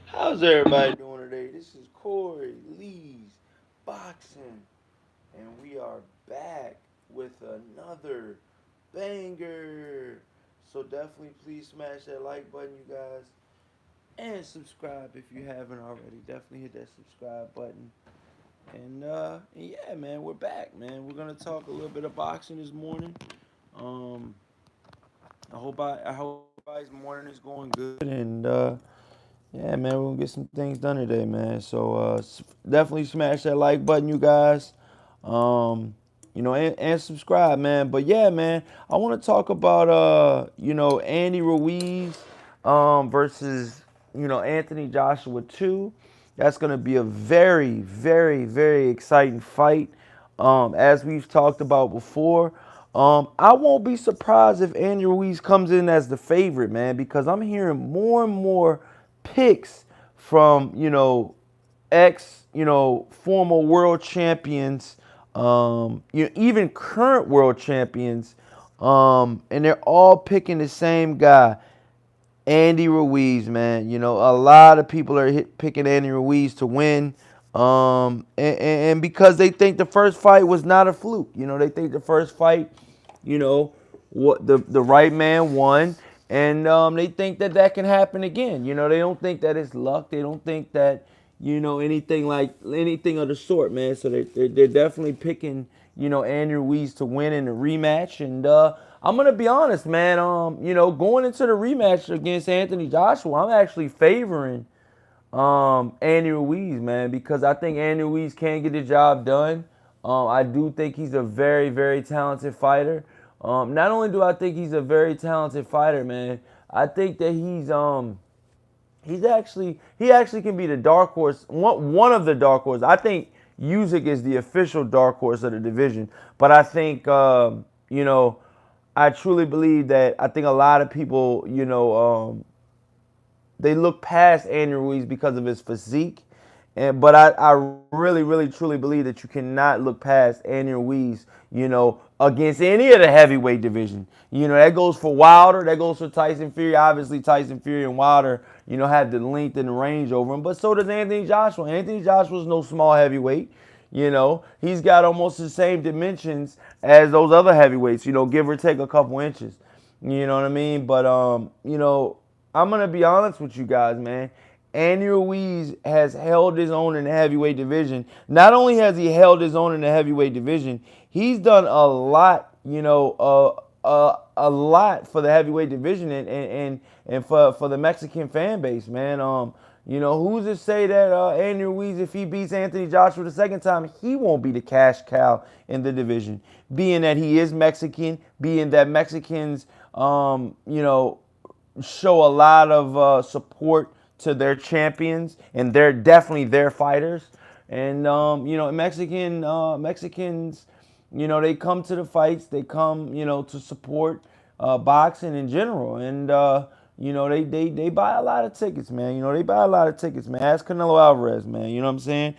How's everybody doing today? This is Corey Lee's Boxing, and we are back with another banger. So definitely please smash that like button, you guys, and subscribe if you haven't already. Definitely hit that subscribe button. And yeah, man, we're back, man. We're gonna talk a little bit of boxing this morning. Um, I hope everybody's morning is going good, and yeah, man, we're gonna get some things done today, man. So definitely smash that like button, you guys. Um, and subscribe, man. But yeah, man, I want to talk about Andy Ruiz versus Anthony Joshua 2. That's gonna be a very, very, very exciting fight. As we've talked about before. I won't be surprised if Andy Ruiz comes in as the favorite, man, because I'm hearing more and more picks from former world champions, even current world champions, and they're all picking the same guy, Andy Ruiz, man. A lot of people are picking Andy Ruiz to win. And because they think the first fight was not a fluke. They think the first fight, you know, what the right man won, and they think that that can happen again. They don't think that it's luck. They don't think that anything of the sort, man. So they're definitely picking Andy Ruiz to win in the rematch, and I'm gonna be honest, man. Going into the rematch against Anthony Joshua, I'm actually favoring Andy Ruiz, man, because I think Andy Ruiz can get the job done. I do think he's a very, very talented fighter. Not only do I think he's a very talented fighter, man, I think that he actually can be the dark horse, one of the dark horses. I think Usyk is the official dark horse of the division, but I think I truly believe that I think a lot of people they look past Andy Ruiz because of his physique. But I really, really, truly believe that you cannot look past Andy Ruiz, against any of the heavyweight division. That goes for Wilder, that goes for Tyson Fury. Obviously, Tyson Fury and Wilder, have the length and the range over him. But so does Anthony Joshua. Anthony Joshua's no small heavyweight. He's got almost the same dimensions as those other heavyweights, give or take a couple inches. You know what I mean? But I'm gonna be honest with you guys, man. Andy Ruiz has held his own in the heavyweight division. Not only has he held his own in the heavyweight division, he's done a lot, a lot for the heavyweight division and for the Mexican fan base, man. Who's to say that Andy Ruiz, if he beats Anthony Joshua the second time, he won't be the cash cow in the division, being that he is Mexican, being that Mexicans, show a lot of support to their champions, and they're definitely their fighters. And Mexicans, they come to the fights, they come, to support boxing in general, and they buy a lot of tickets, man. They buy a lot of tickets, man. Ask Canelo Alvarez, man. You know what I'm saying?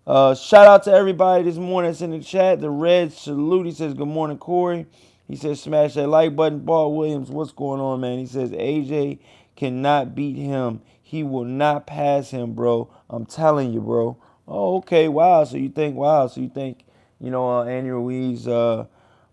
Shout out to everybody this morning that's in the chat. The Red Salute, he says, good morning, Corey. He says, smash that like button. Ball Williams, what's going on, man? He says, AJ cannot beat him. He will not pass him, bro. I'm telling you, bro. Oh, okay. Wow. So you think, Andy Ruiz will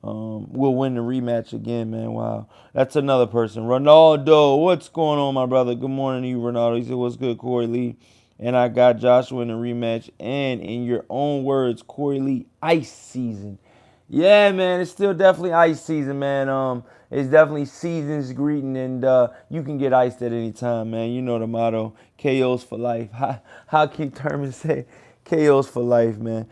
win the rematch again, man. Wow. That's another person. Ronaldo, what's going on, my brother? Good morning to you, Ronaldo. He said, what's good, Corey Lee? And I got Joshua in the rematch. And in your own words, Corey Lee, ice season. Yeah, man, it's still definitely ice season, man. It's definitely season's greeting, and you can get iced at any time, man. You know the motto: KOs for life. How Keith Thurman say, KOs for life, man.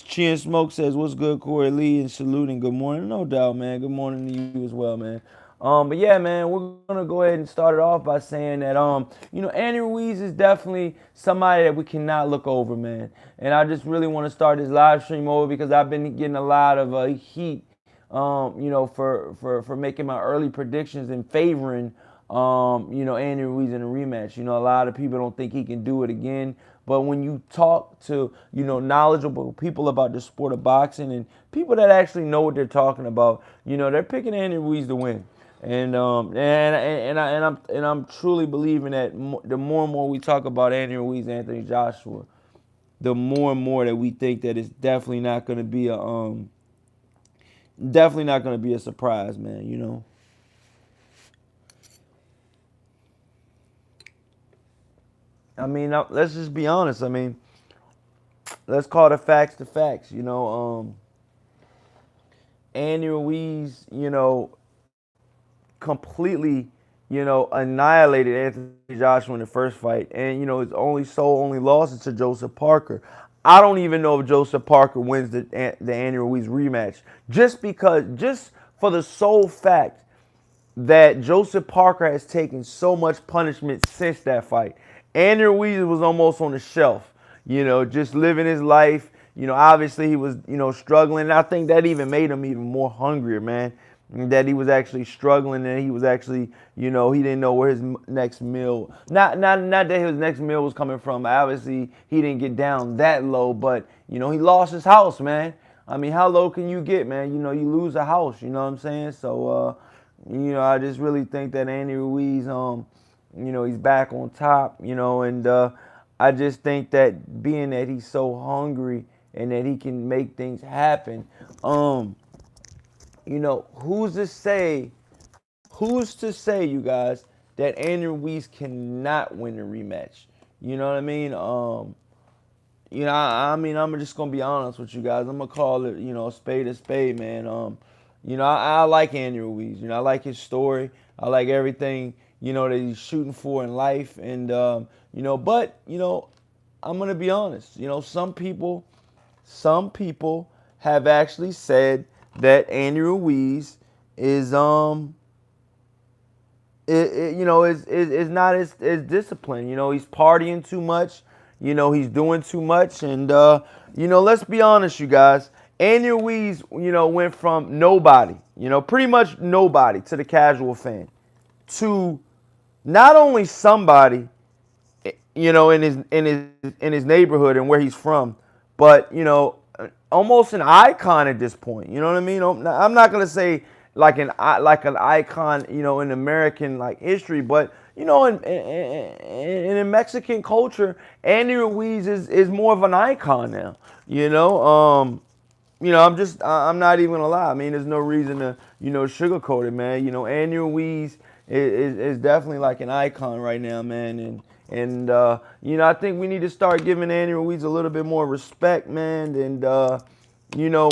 Chin Smoke says, "What's good, Corey Lee?" and saluting. Good morning, no doubt, man. Good morning to you as well, man. But yeah, man, we're gonna go ahead and start it off by saying that Andy Ruiz is definitely somebody that we cannot look over, man. And I just really want to start this live stream over because I've been getting a lot of heat, for making my early predictions and favoring Andy Ruiz in a rematch. A lot of people don't think he can do it again, But when you talk to, knowledgeable people about the sport of boxing and people that actually know what they're talking about, they're picking Andy Ruiz to win. And I'm truly believing that the more and more we talk about Andy Ruiz, Anthony Joshua, the more and more that we think that it's definitely not gonna be a surprise, man. I mean, let's just be honest. I mean, let's call the facts the facts. Andy Ruiz, completely, annihilated Anthony Joshua in the first fight, and his only loss is to Joseph Parker. I don't even know if Joseph Parker wins the Andy Ruiz rematch, just for the sole fact that Joseph Parker has taken so much punishment since that fight. Andy Ruiz was almost on the shelf, just living his life. Obviously he was, struggling. And I think that even made him even more hungrier, man. That he was actually struggling and he was actually, he didn't know where his next meal, not that his next meal was coming from. Obviously he didn't get down that low, but, he lost his house, man. I mean, how low can you get, man? You lose a house, you know what I'm saying? So, I just really think that Andy Ruiz, he's back on top, and I just think that being that he's so hungry and that he can make things happen, who's to say, you guys, that Andy Ruiz cannot win the rematch? You know what I mean? I mean, I'm just gonna be honest with you guys. I'm gonna call it, spade a spade, man. I like Andy Ruiz. I like his story. I like everything, that he's shooting for in life. And but I'm gonna be honest. Some people have actually said that Andy Ruiz is is not as disciplined. He's partying too much. He's doing too much. And, let's be honest, you guys. Andy Ruiz, went from nobody, pretty much nobody to the casual fan to not only somebody, in his neighborhood and where he's from, but almost an icon at this point. You know what I mean? I'm not gonna say like an icon, in American like history, but in Mexican culture, Andy Ruiz is more of an icon now. I'm not even gonna lie. I mean, there's no reason to sugarcoat it, man. Andy Ruiz is definitely like an icon right now, man. And I think we need to start giving Andy Ruiz a little bit more respect, man. And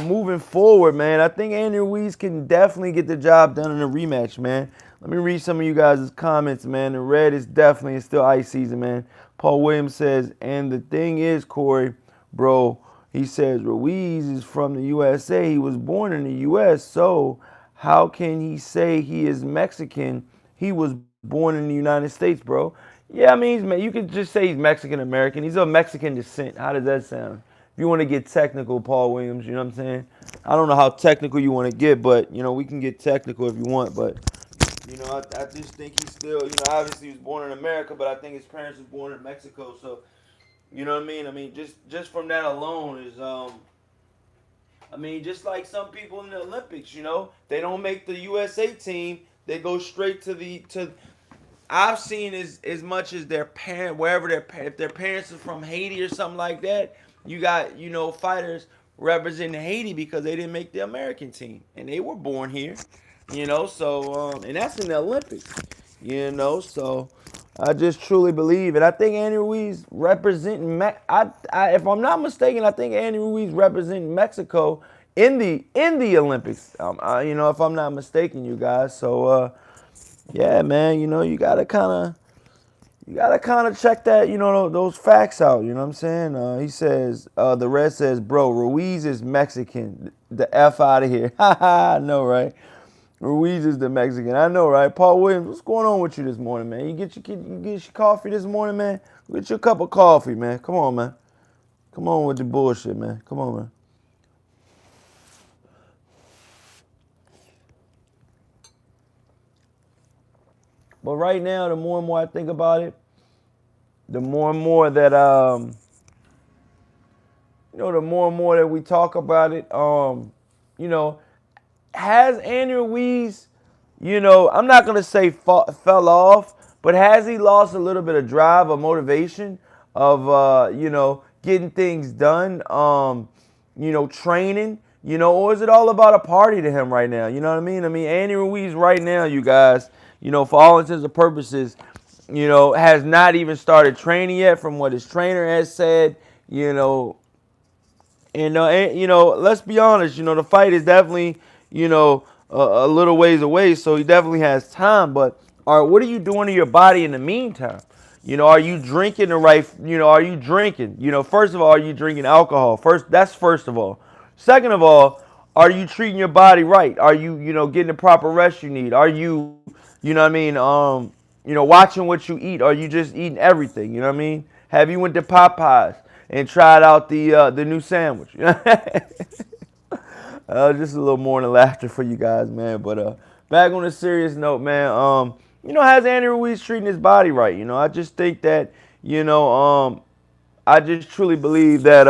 moving forward, man, I think Andy Ruiz can definitely get the job done in a rematch, man. Let me read some of you guys' comments, man. The red is definitely it's still ice season, man. Paul Williams says, and the thing is, Corey, bro, he says Ruiz is from the USA. He was born in the US, so how can he say he is Mexican? He was born in the United States, bro. Yeah, I mean, you could just say he's Mexican American. He's of Mexican descent. How does that sound? If you want to get technical, Paul Williams, you know what I'm saying? I don't know how technical you want to get, but we can get technical if you want. But I just think he's still, obviously he was born in America, but I think his parents was born in Mexico. So you know what I mean? I mean, just from that alone is I mean, just like some people in the Olympics, they don't make the USA team. They go straight to. I've seen as much as their parent, wherever if their parents are from Haiti or something like that. You got fighters representing Haiti because they didn't make the American team and they were born here. So and that's in the Olympics. So I just truly believe it. I think Andy Ruiz representing if I'm not mistaken, I think Andy Ruiz representing Mexico in the Olympics. If I'm not mistaken, you guys. So yeah, man, you gotta check that, those facts out. You know what I'm saying? He says, the red says, bro, Ruiz is Mexican. The F out of here. I know, right? Ruiz is the Mexican. I know, right? Paul Williams, what's going on with you this morning, man? You get your coffee this morning, man? Get your cup of coffee, man. Come on, man. Come on with the bullshit, man. Come on, man. But right now, the more and more I think about it, the more and more that the more and more that we talk about it, you know, has Andy Ruiz, I'm not gonna say fell off, but has he lost a little bit of drive or motivation of getting things done, training, or is it all about a party to him right now? You know what I mean? I mean, Andy Ruiz right now, you guys, for all intents and purposes, has not even started training yet from what his trainer has said, let's be honest, the fight is definitely, a little ways away, so he definitely has time. But all right, what are you doing to your body in the meantime? Are you drinking the right? Are you drinking? First of all, are you drinking alcohol? First of all. Second of all, are you treating your body right? Are you, getting the proper rest you need? Are you, what I mean, watching what you eat? Are you just eating everything? You know what I mean? Have you went to Popeyes and tried out the new sandwich? Just a little morning laughter for you guys, man. But back on a serious note, man. How's Andy Ruiz treating his body right? I just think that, I just truly believe that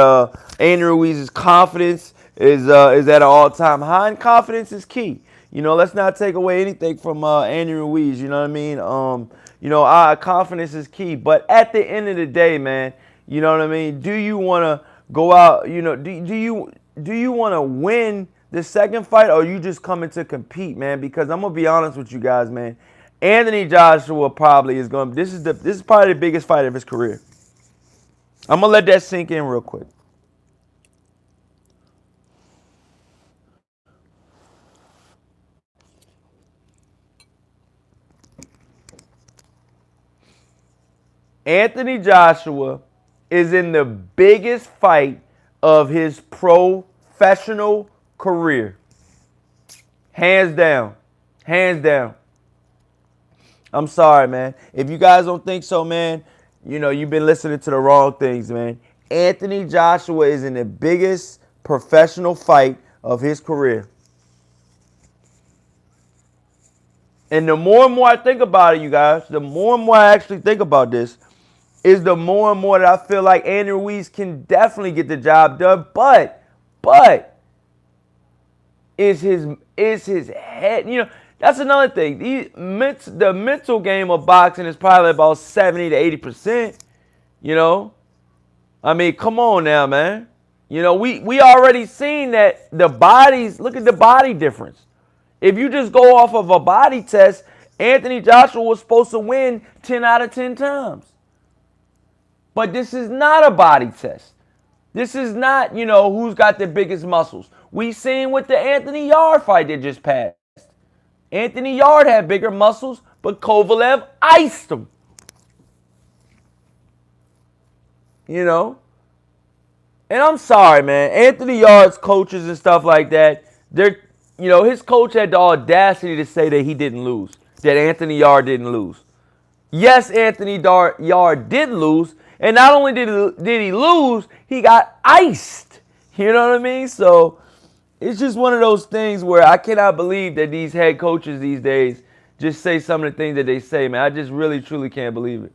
Andy Ruiz's confidence is at an all-time high, and confidence is key. Let's not take away anything from Andy Ruiz. You know what I mean? Confidence is key. But at the end of the day, man, you know what I mean? Do you want to go out? Do you want to win the second fight, or are you just coming to compete, man? Because I'm gonna be honest with you guys, man. Anthony Joshua probably is going. This is probably the biggest fight of his career. I'm gonna let that sink in real quick. Anthony Joshua is in the biggest fight of his professional career. Hands down. Hands down. I'm sorry, man. If you guys don't think so, man, you've been listening to the wrong things, man. Anthony Joshua is in the biggest professional fight of his career. And the more and more I think about it, you guys, the more and more I actually think about this, is the more and more that I feel like Andy Ruiz can definitely get the job done. But is his head, that's another thing. The mental game of boxing is probably about 70 to 80%. I mean, come on now, man. We already seen that the bodies, look at the body difference. If you just go off of a body test, Anthony Joshua was supposed to win 10 out of 10 times. But this is not a body test. This is not, who's got the biggest muscles. We seen with the Anthony Yarde fight that just passed. Anthony Yarde had bigger muscles, but Kovalev iced him. And I'm sorry, man. Anthony Yarde's coaches and stuff like that, his coach had the audacity to say that he didn't lose, that Anthony Yarde didn't lose. Yes, Anthony Yarde did lose, and not only did he lose, he got iced. You know what I mean? So it's just one of those things where I cannot believe that these head coaches these days just say some of the things that they say, man. I just really, truly can't believe it.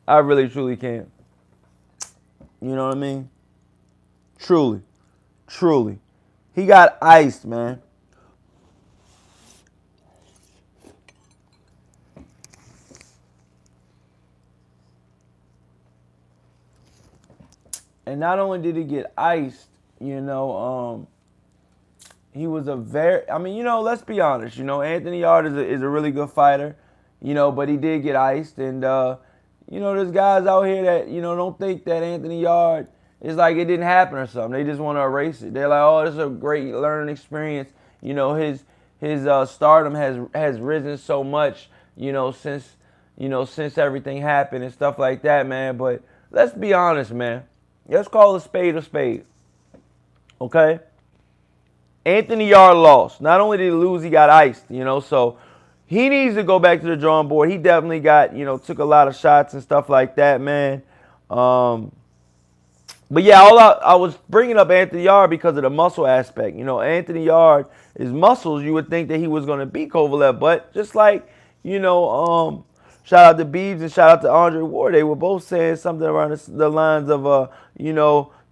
I really, truly can't. You know what I mean? Truly. Truly. He got iced, man. And not only did he get iced, he was a very, let's be honest, Anthony Yarde is a really good fighter, but he did get iced. And, there's guys out here that, don't think that Anthony Yarde is like it didn't happen or something. They just want to erase it. They're like, oh, this is a great learning experience. His stardom has risen so much, since everything happened and stuff like that, man. But let's be honest, man. Let's call a spade a spade. Okay? Anthony Yarde lost. Not only did he lose, he got iced, so he needs to go back to the drawing board. He definitely got, took a lot of shots and stuff like that, man. But yeah, I was bringing up Anthony Yarde because of the muscle aspect. Anthony Yarde, his muscles, you would think that he was going to beat Kovalev, but just like, shout out to Beebs and shout out to Andre Ward. They were both saying something around the lines of,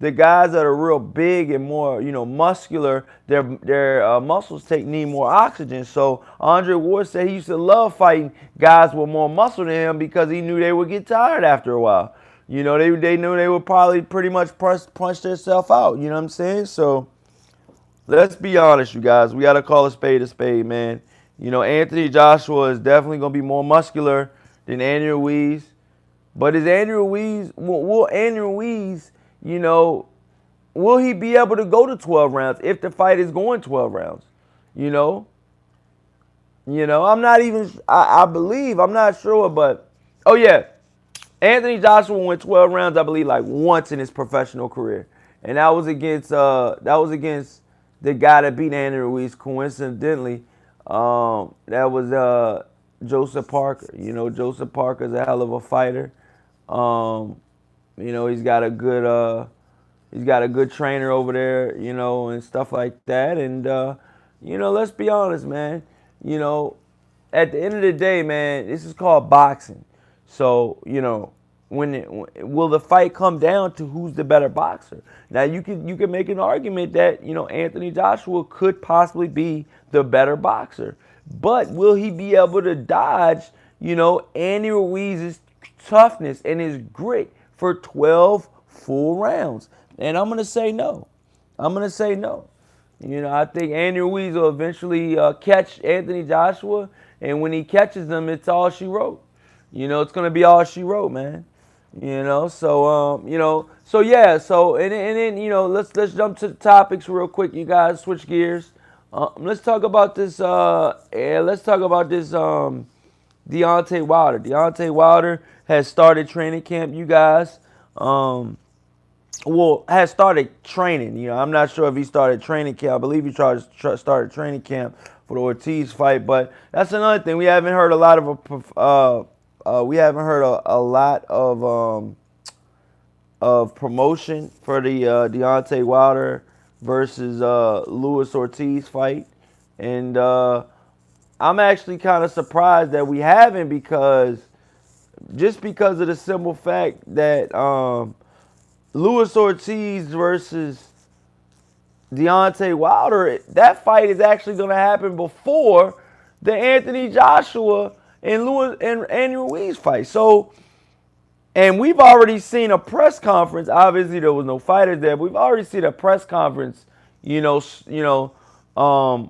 the guys that are real big and more, muscular, their muscles need more oxygen. So Andre Ward said he used to love fighting guys with more muscle than him because he knew they would get tired after a while. They knew they would probably pretty much punch themselves out. You know what I'm saying? So let's be honest, you guys. We got to call a spade, man. Anthony Joshua is definitely going to be more muscular than Andy Ruiz. But is Andy Ruiz, will Andy Ruiz, will he be able to go to 12 rounds if the fight is going 12 rounds? I'm not even, I believe, I'm not sure, but, oh yeah, Anthony Joshua went 12 rounds, I believe, like once in his professional career. And that was against the guy that beat Andy Ruiz, coincidentally. That was Joseph Parker. Joseph Parker's a hell of a fighter. He's got a good trainer over there, and stuff like that. And let's be honest, man. At the end of the day, man, this is called boxing. So, will the fight come down to who's the better boxer? Now, you can make an argument that, Anthony Joshua could possibly be the better boxer. But will he be able to dodge, Andy Ruiz's toughness and his grit for 12 full rounds? And I'm going to say no. I think Andy Ruiz will eventually catch Anthony Joshua. And when he catches him, it's all she wrote. It's going to be all she wrote, man. So yeah, and then let's jump to the topics real quick, you guys. Switch gears. Let's talk about this. Deontay Wilder. Deontay Wilder has started training camp, you guys. Has started training. I'm not sure if he started training camp. I believe he started training camp for the Ortiz fight, but that's another thing. We haven't heard a lot of promotion for the Deontay Wilder versus Luis Ortiz fight, and I'm actually kind of surprised that we haven't, because of the simple fact that Luis Ortiz versus Deontay Wilder, that fight is actually going to happen before the Anthony Joshua and Andy Ruiz fight. So, and we've already seen a press conference. Obviously, there was no fighters there, but we've already seen a press conference, for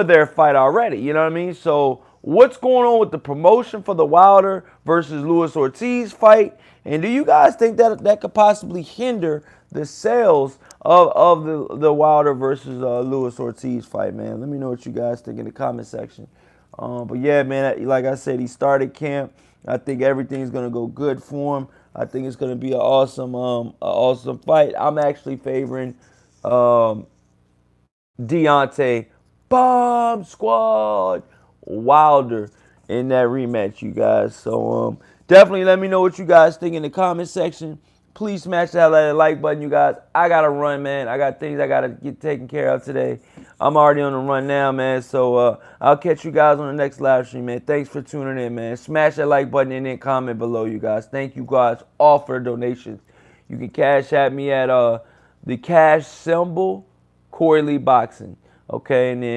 their fight already. You know what I mean? So, what's going on with the promotion for the Wilder versus Luis Ortiz fight? And do you guys think that could possibly hinder the sales of the Wilder versus Luis Ortiz fight, man? Let me know what you guys think in the comment section. But yeah, man, like I said, he started camp. I think everything's gonna go good for him. I think it's gonna be an awesome fight. I'm actually favoring Deontay Bomb Squad Wilder in that rematch, you guys. So definitely let me know what you guys think in the comment section. Please smash that like button, you guys. I gotta run, man. I got things I gotta get taken care of today. I'm already on the run now, man. So I'll catch you guys on the next live stream, man. Thanks for tuning in, man. Smash that like button and then comment below, you guys. Thank you guys all for the donations. You can cash at me at the cash symbol, Corey Lee Boxing. Okay, and then